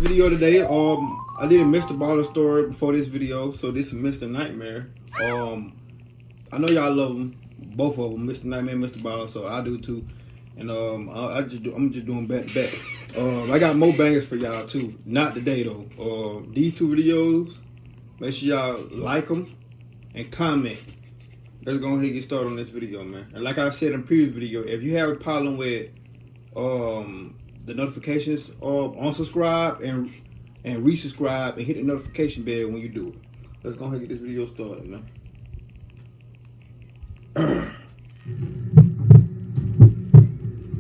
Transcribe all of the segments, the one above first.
video today. I did a Mr. Baller story before this video, so this is Mr. Nightmare. I know y'all love them, both of them, Mr. Nightmare and Mr. Baller, so I do too. And I'm just doing back to back. I got more bangers for y'all too. Not today though. These two videos, make sure y'all like them and comment. Let's go ahead and get started on this video, man. And like I said in the previous video, if you have a problem with the notifications, unsubscribe and resubscribe and hit the notification bell when you do it. Let's go ahead and get this video started, man.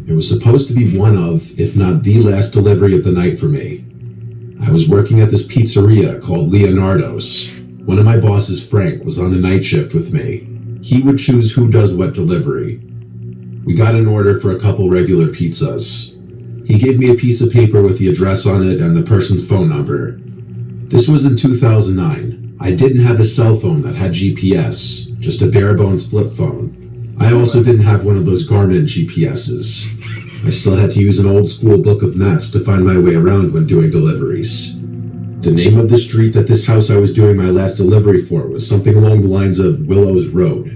It was supposed to be one of, if not the last delivery of the night for me. I was working at this pizzeria called Leonardo's. One of my bosses, Frank, was on the night shift with me. He would choose who does what delivery. We got an order for a couple regular pizzas. He gave me a piece of paper with the address on it and the person's phone number. This was in 2009. I didn't have a cell phone that had GPS, just a bare bones flip phone. I also didn't have one of those Garmin GPSs. I still had to use an old school book of maps to find my way around when doing deliveries. The name of the street that this house I was doing my last delivery for was something along the lines of Willows Road.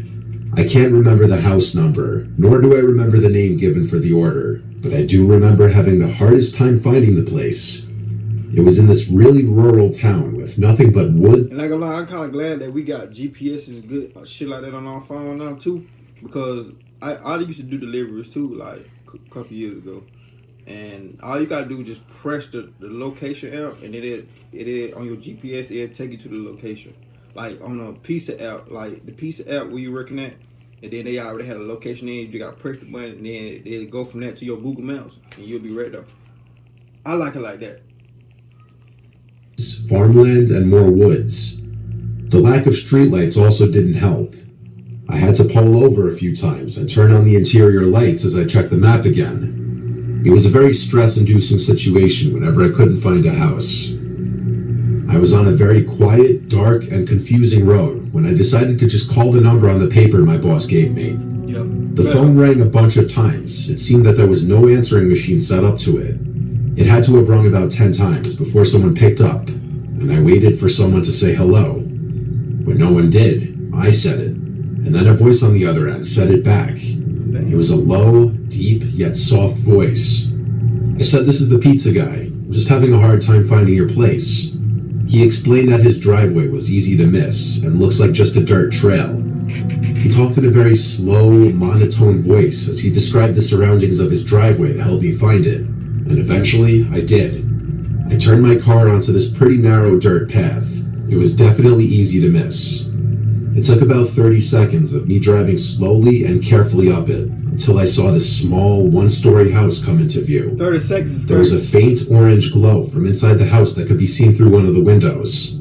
I can't remember the house number, nor do I remember the name given for the order, but I do remember having the hardest time finding the place. It was in this really rural town with nothing but wood. And like I'm kind of glad that we got GPS's good shit like that on our phone now too, because I used to do deliveries too, like a couple years ago, and all you gotta do is just press the location app, and it on your GPS it'll take you to the location. Like on a pizza app, like the pizza app where you're working at, and then they already had a location in. You gotta press the button, and then they go from that to your Google Maps, and you'll be right there. I like it like that. Farmland and more woods. The lack of streetlights also didn't help. I had to pull over a few times and turn on the interior lights as I checked the map again. It was a very stress-inducing situation whenever I couldn't find a house. I was on a very quiet, dark, and confusing road when I decided to just call the number on the paper my boss gave me. The phone rang a bunch of times. It seemed that there was no answering machine set up to it. It had to have rung about 10 times before someone picked up, and I waited for someone to say hello. When no one did, I said it, and then a voice on the other end said it back. It was a low, deep, yet soft voice. I said, "This is the pizza guy. I'm just having a hard time finding your place." He explained that his driveway was easy to miss and looks like just a dirt trail. He talked in a very slow, monotone voice as he described the surroundings of his driveway to help me find it, and eventually I did. I turned my car onto this pretty narrow dirt path. It was definitely easy to miss. It took about 30 seconds of me driving slowly and carefully up it until I saw this small, one-story house come into view. 30 seconds. There was a faint orange glow from inside the house that could be seen through one of the windows.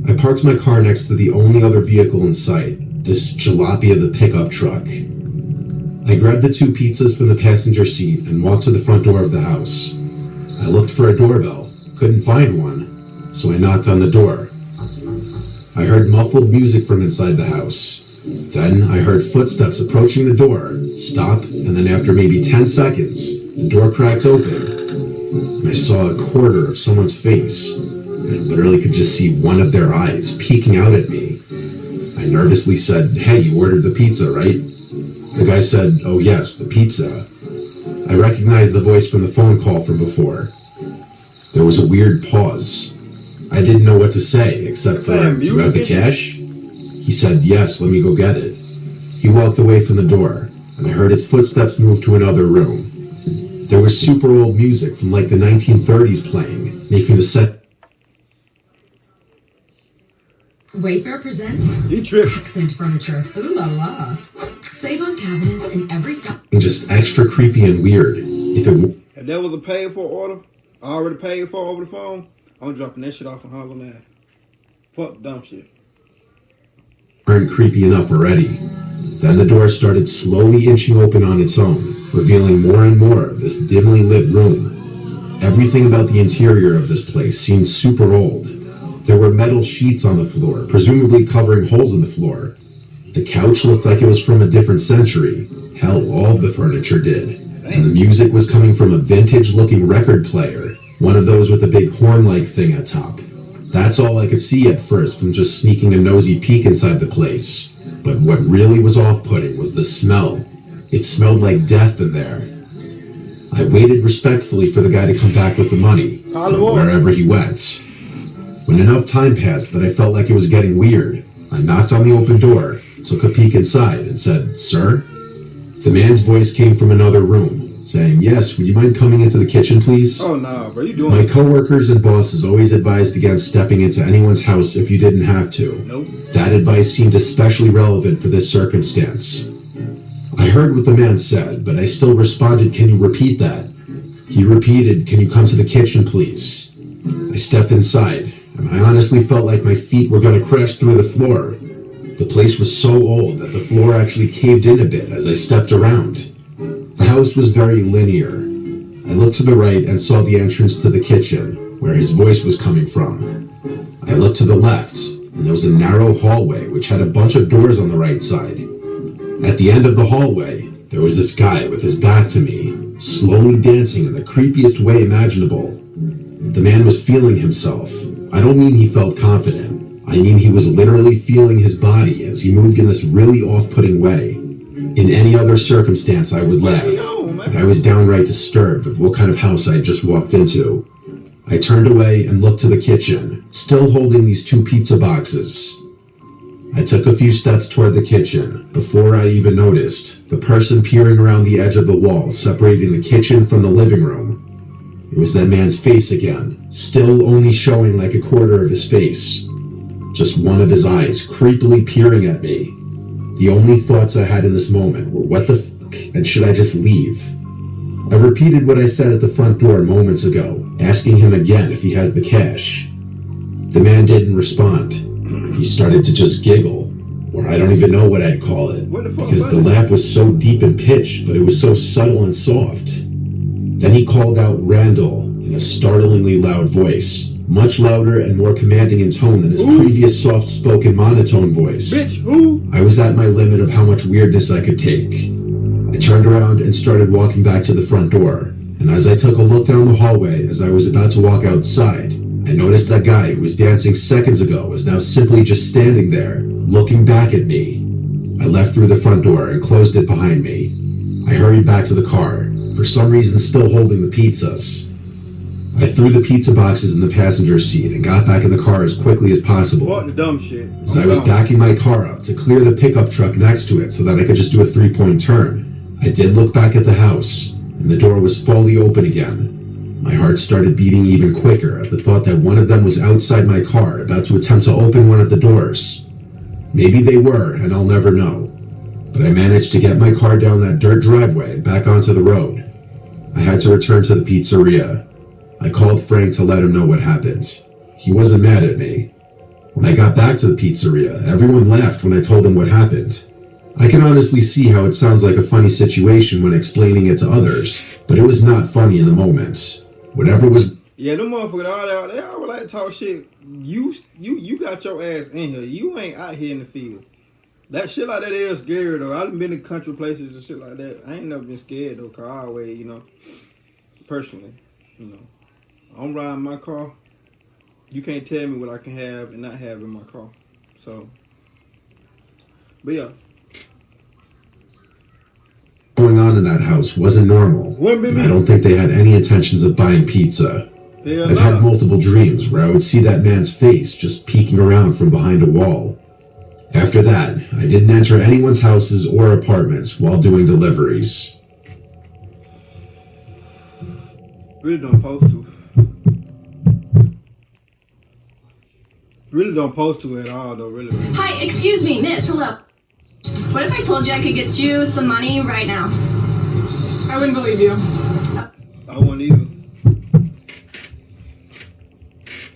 I parked my car next to the only other vehicle in sight, this jalopy of a pickup truck. I grabbed the 2 pizzas from the passenger seat and walked to the front door of the house. I looked for a doorbell, couldn't find one, so I knocked on the door. I heard muffled music from inside the house. Then I heard footsteps approaching the door, stop, and then after maybe 10 seconds, the door cracked open, and I saw a quarter of someone's face. I literally could just see one of their eyes peeking out at me. I nervously said, "Hey, you ordered the pizza, right?" The guy said, "Oh yes, the pizza." I recognized the voice from the phone call from before. There was a weird pause. I didn't know what to say, except for, "Do you have the cash?" He said, "Yes, let me go get it." He walked away from the door, and I heard his footsteps move to another room. There was super old music from like the 1930s playing, making the set Wayfair presents Accent Furniture. Ooh la la. Save on cabinets in every style. just extra creepy and weird. If that was a paid for order, I already paid for over the phone, I'm dropping that shit off in Harlem Ave. Fuck dumb shit. Weren't creepy enough already. Then the door started slowly inching open on its own, revealing more and more of this dimly lit room. Everything about the interior of this place seemed super old. There were metal sheets on the floor, presumably covering holes in the floor. The couch looked like it was from a different century. Hell, all of the furniture did. And the music was coming from a vintage-looking record player. One of those with a big horn-like thing at top. That's all I could see at first from just sneaking a nosy peek inside the place. But what really was off-putting was the smell. It smelled like death in there. I waited respectfully for the guy to come back with the money, from wherever he went. When enough time passed that I felt like it was getting weird, I knocked on the open door, took a peek inside, and said, "Sir?" The man's voice came from another room, saying, "Yes, would you mind coming into the kitchen, please?" Oh, nah, bro, you doing My coworkers and bosses always advised against stepping into anyone's house if you didn't have to. Nope. That advice seemed especially relevant for this circumstance. I heard what the man said, but I still responded, "Can you repeat that?" He repeated, "Can you come to the kitchen, please?" I stepped inside, and I honestly felt like my feet were going to crash through the floor. The place was so old that the floor actually caved in a bit as I stepped around. The house was very linear. I looked to the right and saw the entrance to the kitchen, where his voice was coming from. I looked to the left, and there was a narrow hallway which had a bunch of doors on the right side. At the end of the hallway, there was this guy with his back to me, slowly dancing in the creepiest way imaginable. The man was feeling himself. I don't mean he felt confident. I mean he was literally feeling his body as he moved in this really off-putting way. In any other circumstance, I would laugh, but I was downright disturbed of what kind of house I had just walked into. I turned away and looked to the kitchen, still holding these 2 pizza boxes. I took a few steps toward the kitchen before I even noticed the person peering around the edge of the wall separating the kitchen from the living room. It was that man's face again, still only showing like a quarter of his face. Just one of his eyes creepily peering at me. The only thoughts I had in this moment were, what the fuck, and should I just leave? I repeated what I said at the front door moments ago, asking him again if he has the cash. The man didn't respond. He started to just giggle, or I don't even know what I'd call it, because the laugh was so deep in pitch, but it was so subtle and soft. Then he called out Randall in a startlingly loud voice, much louder and more commanding in tone than his previous soft-spoken monotone voice. Bitch, who? I was at my limit of how much weirdness I could take. I turned around and started walking back to the front door, and as I took a look down the hallway as I was about to walk outside, I noticed that guy who was dancing seconds ago was now simply just standing there, looking back at me. I left through the front door and closed it behind me. I hurried back to the car, for some reason still holding the pizzas. I threw the pizza boxes in the passenger seat and got back in the car as quickly as possible. Fuck the dumb shit. As I was backing my car up to clear the pickup truck next to it so that I could just do a 3-point turn, I did look back at the house, and the door was fully open again. My heart started beating even quicker at the thought that one of them was outside my car about to attempt to open one of the doors. Maybe they were, and I'll never know. But I managed to get my car down that dirt driveway and back onto the road. I had to return to the pizzeria. I called Frank to let him know what happened. He wasn't mad at me. When I got back to the pizzeria, everyone laughed when I told them what happened. I can honestly see how it sounds like a funny situation when explaining it to others, but it was not funny in the moment. Whatever was... Yeah, them motherfuckers, they all like to talk shit. You got your ass in here. You ain't out here in the field. That shit like that is scary, though. I've been in country places and shit like that. I ain't never been scared, though, because I always, personally, I'm riding my car. You can't tell me what I can have and not have in my car. So, but yeah. Going on in that house wasn't normal. And I don't think they had any intentions of buying pizza. I've had multiple dreams where I would see that man's face just peeking around from behind a wall. After that, I didn't enter anyone's houses or apartments while doing deliveries. Really don't supposed to. Really don't supposed to at all, though, really. Hi, excuse me, miss, hello. What if I told you I could get you some money right now? I wouldn't believe you. I wouldn't either.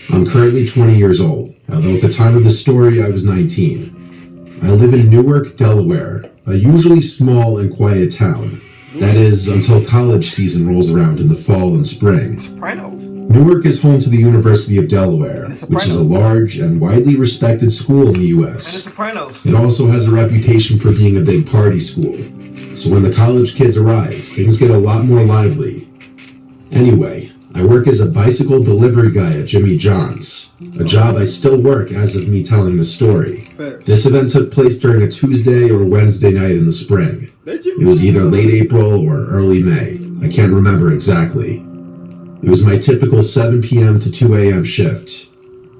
I'm currently 20 years old, although at the time of the story I was 19. I live in Newark, Delaware, a usually small and quiet town. That is, until college season rolls around in the fall and spring. Newark is home to the University of Delaware, which is a large and widely respected school in the U.S. It also has a reputation for being a big party school, so when the college kids arrive, things get a lot more lively. Anyway, I work as a bicycle delivery guy at Jimmy John's, a job I still work as of me telling the story. This event took place during a Tuesday or Wednesday night in the spring. It was either late April or early May. I can't remember exactly. It was my typical 7 p.m. to 2 a.m. shift.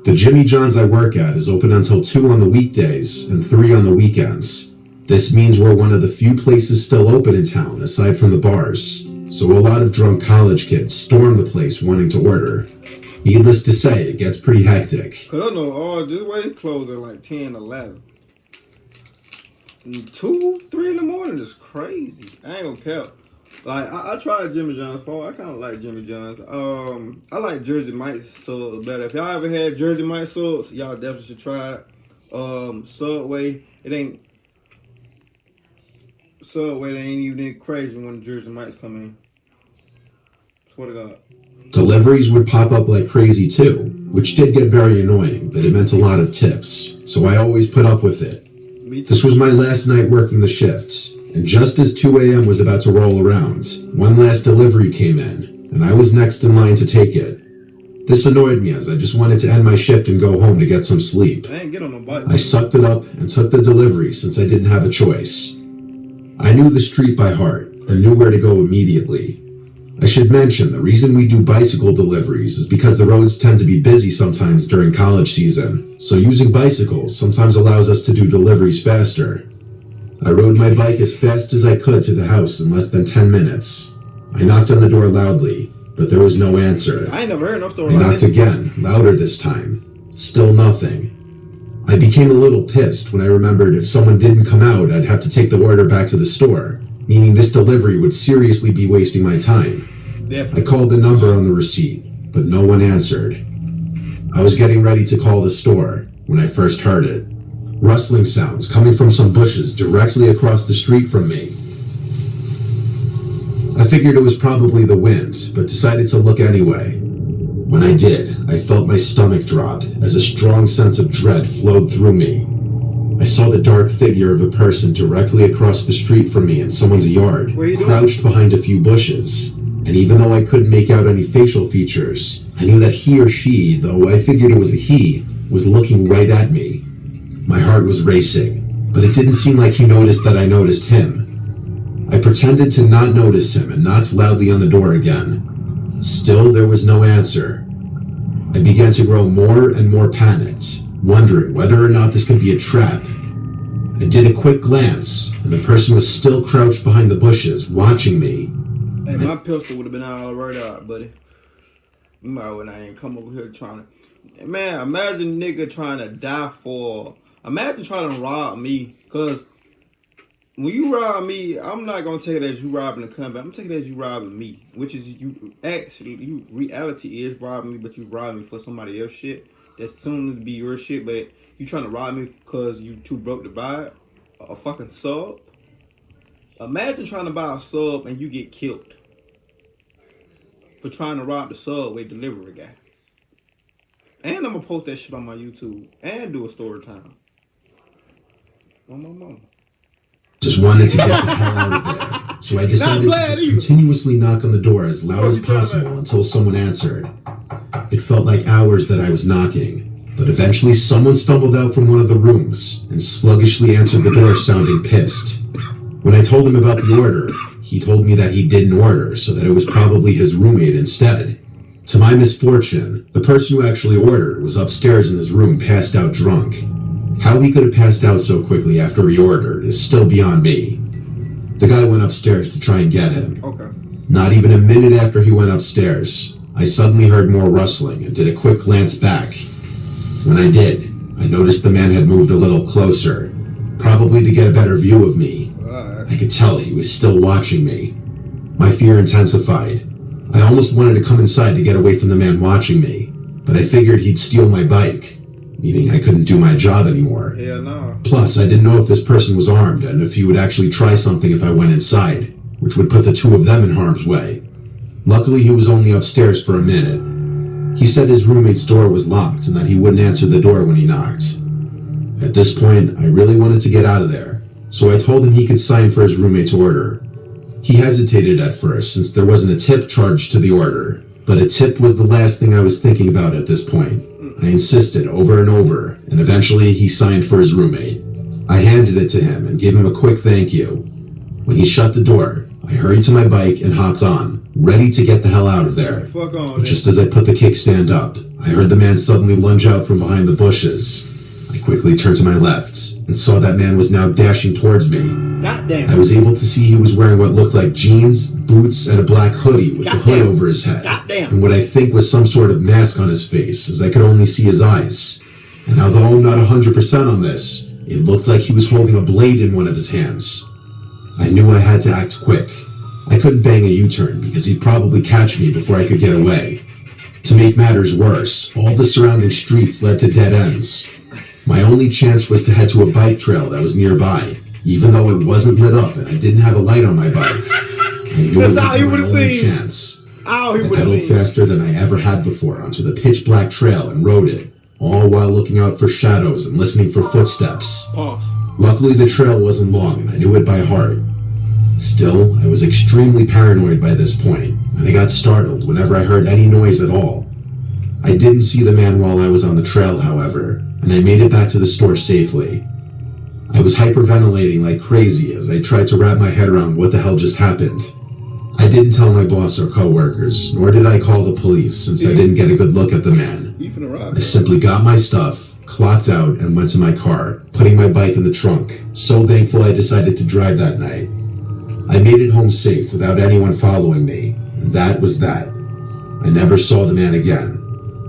The Jimmy John's I work at is open until 2 on the weekdays and 3 on the weekends. This means we're one of the few places still open in town, aside from the bars. So a lot of drunk college kids storm the place wanting to order. Needless to say, it gets pretty hectic. Cause I know this way close at like 10, 11. 2, 3 in the morning is crazy. I ain't gonna cap. Like I tried Jimmy John's before. I kind of like Jimmy John's. I like Jersey Mike's subs better. If y'all ever had Jersey Mike's subs, y'all definitely should try it. Subway, it ain't even crazy when Jersey Mike's come in. Swear to God. Deliveries would pop up like crazy too, which did get very annoying, but it meant a lot of tips, so I always put up with it. This was my last night working the shift, and just as 2 a.m. was about to roll around, one last delivery came in, and I was next in line to take it. This annoyed me as I just wanted to end my shift and go home to get some sleep. I sucked it up and took the delivery since I didn't have a choice. I knew the street by heart and knew where to go immediately. I should mention the reason we do bicycle deliveries is because the roads tend to be busy sometimes during college season, so using bicycles sometimes allows us to do deliveries faster. I rode my bike as fast as I could to the house in less than 10 minutes. I knocked on the door loudly, but there was no answer. I ain't never heard no story. I knocked again, louder this time. Still nothing. I became a little pissed when I remembered if someone didn't come out, I'd have to take the order back to the store, meaning this delivery would seriously be wasting my time. Definitely. I called the number on the receipt, but no one answered. I was getting ready to call the store when I first heard it. Rustling sounds coming from some bushes directly across the street from me. I figured it was probably the wind, but decided to look anyway. When I did, I felt my stomach drop as a strong sense of dread flowed through me. I saw the dark figure of a person directly across the street from me in someone's yard, crouched behind a few bushes. And even though I couldn't make out any facial features, I knew that he or she, though I figured it was a he, was looking right at me. My heart was racing, but it didn't seem like he noticed that I noticed him. I pretended to not notice him and knocked loudly on the door again. Still, there was no answer. I began to grow more and more panicked, wondering whether or not this could be a trap. I did a quick glance, and the person was still crouched behind the bushes, watching me. Hey, my pistol would have been all right out, buddy. You might when I ain't come over here trying to... Man, imagine nigga trying to die for... Imagine trying to rob me, because when you rob me, I'm not going to take it as you robbing the company. I'm taking it as you robbing me, which is reality is robbing me, but you robbing me for somebody else's shit. That's soon to be your shit, but you trying to rob me because you too broke to buy it? A fucking sub? Imagine trying to buy a sub and you get killed for trying to rob the Subway delivery guy. And I'm going to post that shit on my YouTube and do a story time. On my mama. Just wanted to get the hell out of there. So I decided to just continuously knock on the door as loud as possible until someone answered. It felt like hours that I was knocking, but eventually someone stumbled out from one of the rooms and sluggishly answered the door sounding pissed. When I told him about the order, he told me that he didn't order, so that it was probably his roommate instead. To my misfortune, the person who actually ordered was upstairs in his room passed out drunk. How he could have passed out so quickly after he ordered is still beyond me. The guy went upstairs to try and get him. Okay. Not even a minute after he went upstairs, I suddenly heard more rustling and did a quick glance back. When I did, I noticed the man had moved a little closer, probably to get a better view of me. I could tell he was still watching me. My fear intensified. I almost wanted to come inside to get away from the man watching me, but I figured he'd steal my bike, meaning I couldn't do my job anymore. Yeah, no. Plus, I didn't know if this person was armed and if he would actually try something if I went inside, which would put the two of them in harm's way. Luckily, he was only upstairs for a minute. He said his roommate's door was locked and that he wouldn't answer the door when he knocked. At this point, I really wanted to get out of there, so I told him he could sign for his roommate's order. He hesitated at first since there wasn't a tip charged to the order, But a tip was the last thing I was thinking about at this point. I insisted over and over, and eventually he signed for his roommate. I handed it to him and gave him a quick thank you. When he shut the door, I hurried to my bike and hopped on, ready to get the hell out of there. But just as I put the kickstand up, I heard the man suddenly lunge out from behind the bushes. I quickly turned to my left and saw that man was now dashing towards me. Goddamn. I was able to see he was wearing what looked like jeans, boots, and a black hoodie with the hood over his head. And what I think was some sort of mask on his face, as I could only see his eyes. And although I'm not 100% on this, it looked like he was holding a blade in one of his hands. I knew I had to act quick. I couldn't bang a U-turn because he'd probably catch me before I could get away. To make matters worse, all the surrounding streets led to dead ends. My only chance was to head to a bike trail that was nearby, even though it wasn't lit up and I didn't have a light on my bike. I knew it was my only chance. I pedaled faster than I ever had before onto the pitch black trail and rode it, all while looking out for shadows and listening for footsteps. Luckily the trail wasn't long and I knew it by heart. Still, I was extremely paranoid by this point, and I got startled whenever I heard any noise at all. I didn't see the man while I was on the trail, however, and I made it back to the store safely. I was hyperventilating like crazy as I tried to wrap my head around what the hell just happened. I didn't tell my boss or coworkers, nor did I call the police since I didn't get a good look at the man. I simply got my stuff, clocked out, and went to my car, putting my bike in the trunk, so thankful I decided to drive that night. I made it home safe without anyone following me, and that was that. I never saw the man again.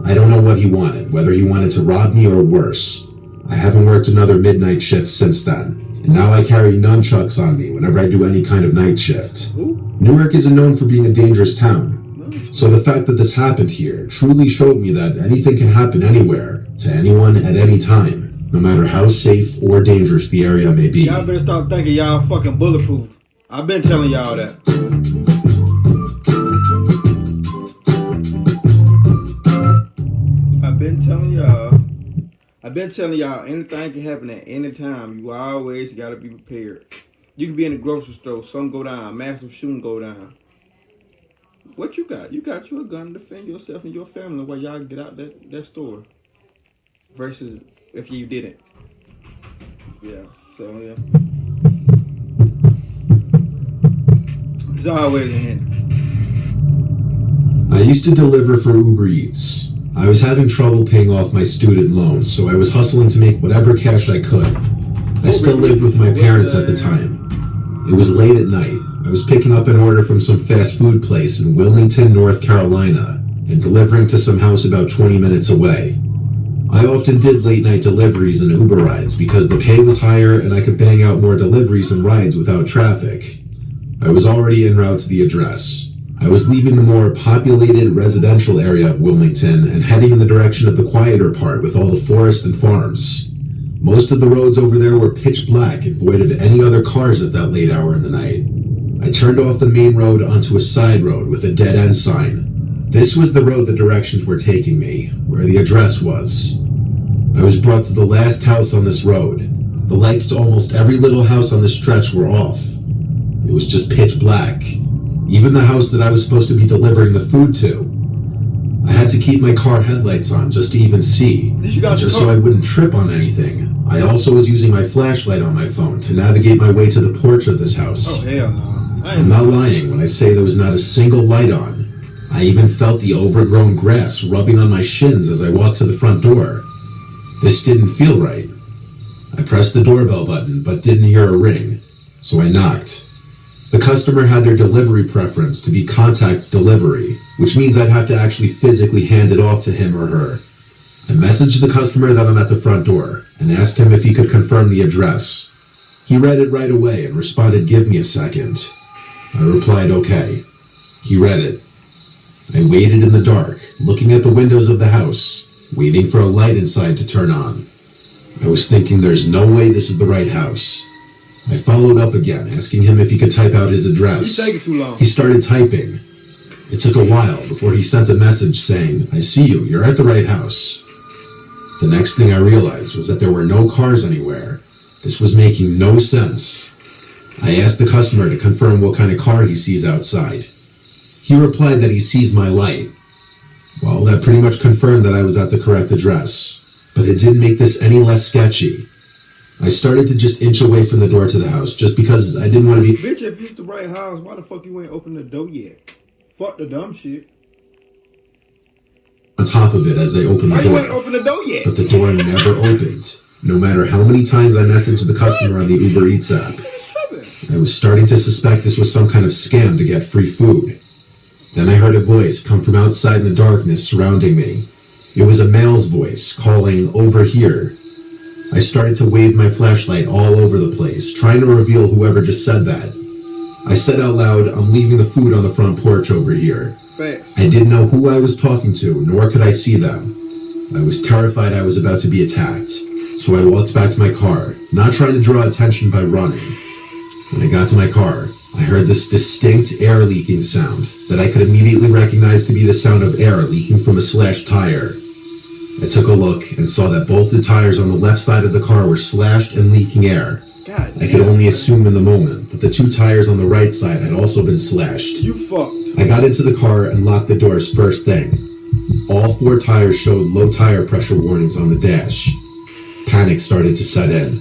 I don't know what he wanted, whether he wanted to rob me or worse. I haven't worked another midnight shift since then, and now I carry nunchucks on me whenever I do any kind of night shift. Newark isn't known for being a dangerous town, so the fact that this happened here truly showed me that anything can happen anywhere, to anyone at any time, no matter how safe or dangerous the area may be. Y'all better start thinking y'all fucking bulletproof. I've been telling y'all that. I've been telling y'all anything can happen at any time. You always gotta be prepared. You can be in the grocery store, something go down, massive shooting go down. What you got? You got you a gun to defend yourself and your family while y'all get out that store. Versus if you didn't. Yeah. So yeah. It's always a hint. I used to deliver for Uber Eats. I was having trouble paying off my student loans, so I was hustling to make whatever cash I could. I still lived with my parents at the time. It was late at night. I was picking up an order from some fast food place in Wilmington, North Carolina, and delivering to some house about 20 minutes away. I often did late night deliveries and Uber rides because the pay was higher and I could bang out more deliveries and rides without traffic. I was already en route to the address. I was leaving the more populated residential area of Wilmington and heading in the direction of the quieter part with all the forest and farms. Most of the roads over there were pitch black and void of any other cars at that late hour in the night. I turned off the main road onto a side road with a dead-end sign. This was the road the directions were taking me, where the address was. I was brought to the last house on this road. The lights to almost every little house on the stretch were off. It was just pitch black. Even the house that I was supposed to be delivering the food to. I had to keep my car headlights on just to even see, just so I wouldn't trip on anything. I also was using my flashlight on my phone to navigate my way to the porch of this house. Oh, hell no. I'm not lying when I say there was not a single light on. I even felt the overgrown grass rubbing on my shins as I walked to the front door. This didn't feel right. I pressed the doorbell button, but didn't hear a ring, so I knocked. The customer had their delivery preference to be contact delivery, which means I'd have to actually physically hand it off to him or her. I messaged the customer that I'm at the front door and asked him if he could confirm the address. He read it right away and responded, "Give me a second." I replied, "Okay." He read it. I waited in the dark, looking at the windows of the house, waiting for a light inside to turn on. I was thinking there's no way this is the right house. I followed up again, asking him if he could type out his address. He's taking too long. He started typing. It took a while before he sent a message saying, "I see you, you're at the right house." The next thing I realized was that there were no cars anywhere. This was making no sense. I asked the customer to confirm what kind of car he sees outside. He replied that he sees my light, Well, that pretty much confirmed that I was at the correct address, but it didn't make this any less sketchy. I started to just inch away from the door to the house, just because I didn't want to be... Bitch, if it's the right house, why the fuck you ain't opened the door yet? Fuck the dumb shit. On top of it as they opened the door. Why you ain't opened the door yet? But the door never opened, no matter how many times I messaged the customer on the Uber Eats app. I was starting to suspect this was some kind of scam to get free food. Then I heard a voice come from outside in the darkness surrounding me. It was a male's voice calling, "Over here." I started to wave my flashlight all over the place, trying to reveal whoever just said that. I said out loud, "I'm leaving the food on the front porch over here." Facts. I didn't know who I was talking to, nor could I see them. I was terrified I was about to be attacked, so I walked back to my car, not trying to draw attention by running. When I got to my car, I heard this distinct air leaking sound that I could immediately recognize to be the sound of air leaking from a slashed tire. I took a look and saw that both the tires on the left side of the car were slashed and leaking air. God I could only assume in the moment that the two tires on the right side had also been slashed. You fucked. I got into the car and locked the doors first thing. All four tires showed low tire pressure warnings on the dash. Panic started to set in.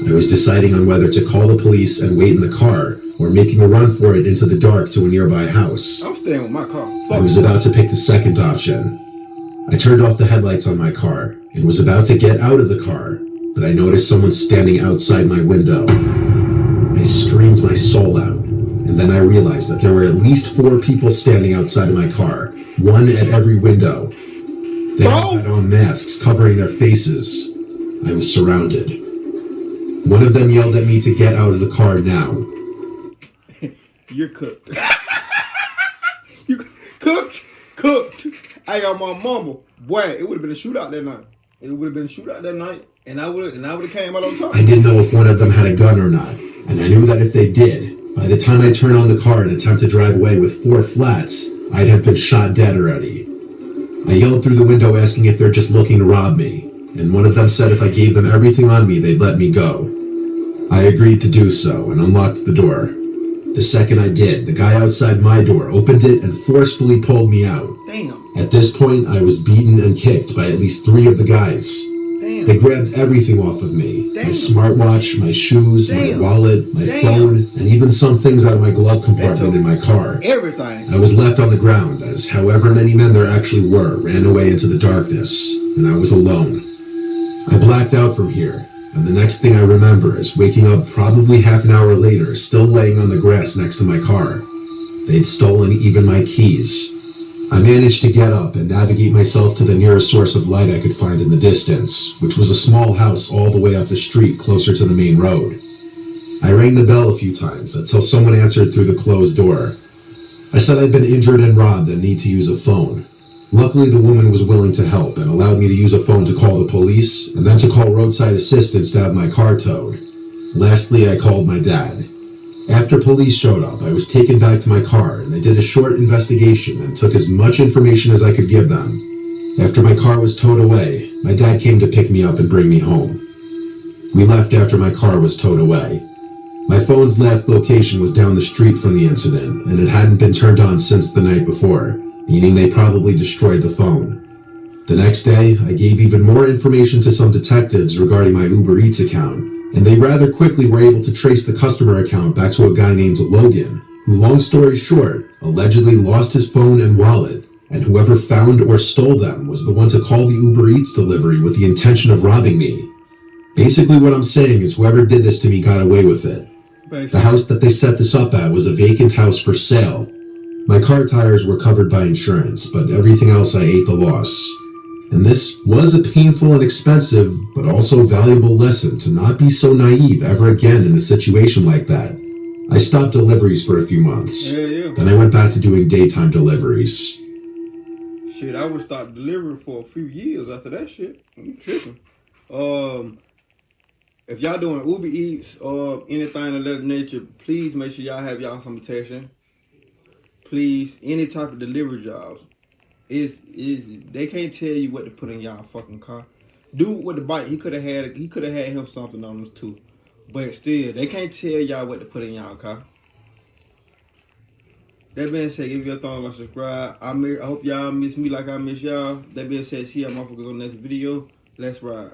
I was deciding on whether to call the police and wait in the car, or making a run for it into the dark to a nearby house. I'm staying with my car. Fuck. I was about to pick the second option. I turned off the headlights on my car and was about to get out of the car, but I noticed someone standing outside my window. I screamed my soul out, and then I realized that there were at least 4 people standing outside of my car, one at every window. They all had on masks covering their faces. I was surrounded. One of them yelled at me to get out of the car now. You're cooked. You cooked. I got my mama. Boy, it would have been a shootout that night. It would have been a shootout that night, and I would have came out on top. I didn't know if one of them had a gun or not, and I knew that if they did, by the time I turned on the car and attempt to drive away with 4 flats, I'd have been shot dead already. I yelled through the window asking if they're just looking to rob me, and one of them said if I gave them everything on me, they'd let me go. I agreed to do so and unlocked the door. The second I did, the guy outside my door opened it and forcefully pulled me out. Damn. At this point, I was beaten and kicked by at least 3 of the guys. Damn. They grabbed everything off of me. Damn. My smartwatch, my shoes, Damn. my wallet, my Damn. phone, and even some things out of my glove compartment in my car. Everything. I was left on the ground as however many men there actually were ran away into the darkness, and I was alone. I blacked out from here, and the next thing I remember is waking up probably half an hour later, still laying on the grass next to my car. They'd stolen even my keys. I managed to get up and navigate myself to the nearest source of light I could find in the distance, which was a small house all the way up the street closer to the main road. I rang the bell a few times until someone answered through the closed door. I said I'd been injured and robbed and need to use a phone. Luckily, the woman was willing to help and allowed me to use a phone to call the police and then to call roadside assistance to have my car towed. Lastly, I called my dad. After police showed up, I was taken back to my car and they did a short investigation and took as much information as I could give them. After my car was towed away, my dad came to pick me up and bring me home. We left after my car was towed away. My phone's last location was down the street from the incident and it hadn't been turned on since the night before, meaning they probably destroyed the phone. The next day, I gave even more information to some detectives regarding my Uber Eats account, and they rather quickly were able to trace the customer account back to a guy named Logan, who, long story short, allegedly lost his phone and wallet, and whoever found or stole them was the one to call the Uber Eats delivery with the intention of robbing me. Basically what I'm saying is whoever did this to me got away with it. The house that they set this up at was a vacant house for sale. My car tires were covered by insurance, but everything else I ate the loss. And this was a painful and expensive, but also valuable lesson to not be so naive ever again in a situation like that. I stopped deliveries for a few months. Yeah. Then I went back to doing daytime deliveries. Shit, I would stop delivering for a few years after that shit. I'm tripping. If y'all doing Uber Eats or anything of that nature, please make sure y'all have y'all some protection. Please, any type of delivery jobs. They can't tell you what to put in y'all fucking car. Dude with the bike, he could have had him something on him too. But still, they can't tell y'all what to put in y'all car. That being said, give you a thumbs up, subscribe. I hope y'all miss me like I miss y'all. That being said, see y'all motherfuckers on the next video. Let's ride.